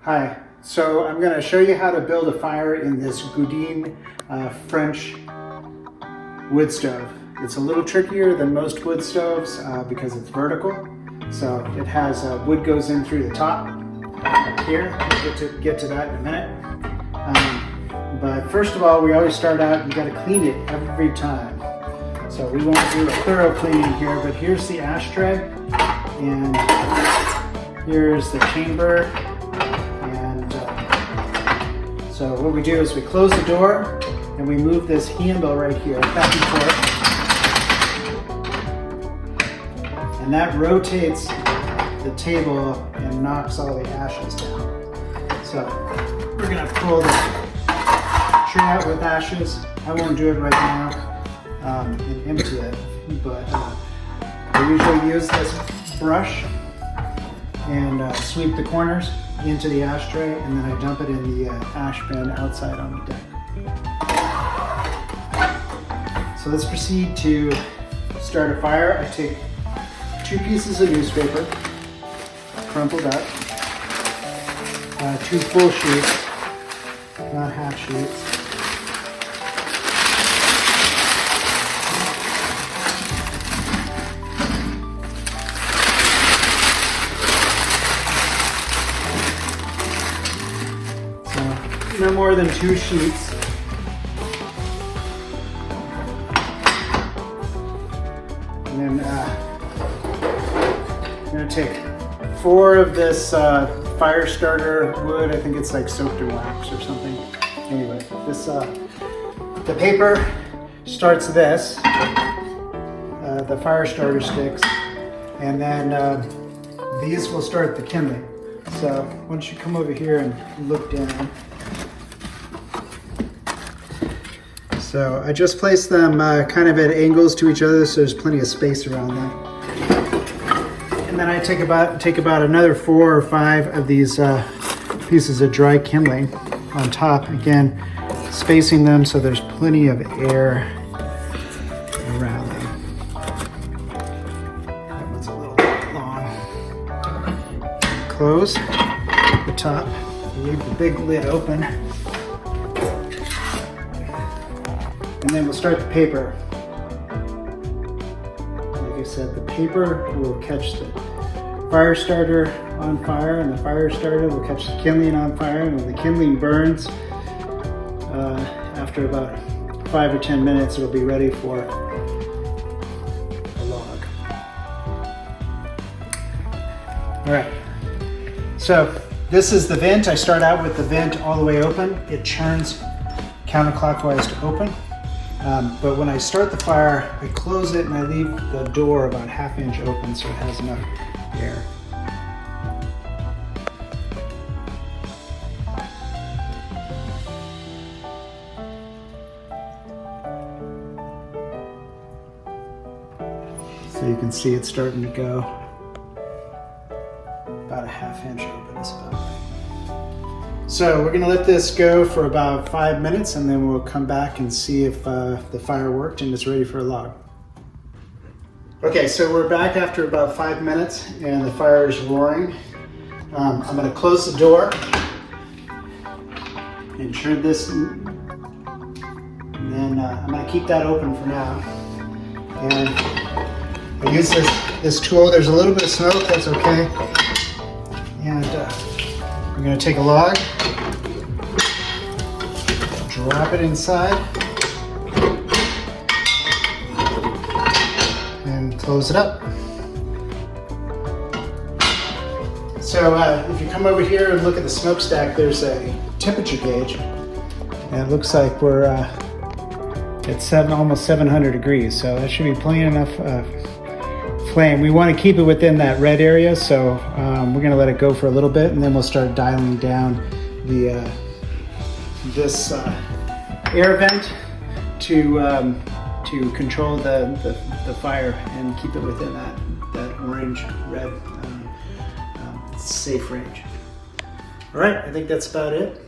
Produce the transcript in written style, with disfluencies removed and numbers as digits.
Hi, so I'm going to show you how to build a fire in this Goudin French wood stove. It's a little trickier than most wood stoves because it's vertical. So it has wood goes in through the top up here. We'll get to that in a minute. But first of all, we always start out, you got to clean it every time. So we won't do a thorough cleaning here, but here's the ashtray, and here's the chamber. So what we do is we close the door and we move this handle right here back and forth. And that rotates the table and knocks all the ashes down. So we're gonna pull the tray out with ashes. I won't do it right now and empty it, but I usually use this brush and sweep the corners into the ashtray, and then I dump it in the ash bin outside on the deck. So let's proceed to start a fire. I take 2 pieces of newspaper, crumpled up, 2 full sheets, not half sheets. No more than 2 sheets. And then I'm going to take 4 of this fire starter wood. I think it's like soaked in wax or something. Anyway, this the paper starts this, the fire starter sticks, and then these will start the kindling. So why don't you come over here and look down. So I just placed them kind of at angles to each other, so there's plenty of space around them. And then I take about another 4 or 5 of these pieces of dry kindling on top. Again, spacing them so there's plenty of air around them. That one's a little long. Close the top. Leave the big lid open. And then we'll start the paper. Like I said, the paper will catch the fire starter on fire, and the fire starter will catch the kindling on fire. And when the kindling burns, after about 5 or 10 minutes, it'll be ready for a log. All right, so this is the vent. I start out with the vent all the way open. It turns counterclockwise to open. But when I start the fire, I close it and I leave the door about 1/2 inch open so it has enough air. So you can see it's starting to go. About 1/2 inch open is about right. So we're going to let this go for about 5 minutes, and then we'll come back and see if the fire worked and it's ready for a log. Okay, so we're back after about 5 minutes and the fire is roaring. I'm going to close the door and turn this, and then I'm going to keep that open for now. And I use this tool. There's a little bit of smoke, that's okay. And I'm going to take a log, drop it inside, and close it up. So if you come over here and look at the smokestack, there's a temperature gauge, and it looks like we're at almost 700 degrees, so that should be plenty enough flame. We want to keep it within that red area, so we're going to let it go for a little bit, and then we'll start dialing down the this air vent to control the fire and keep it within that orange red safe range. All right, I think that's about it.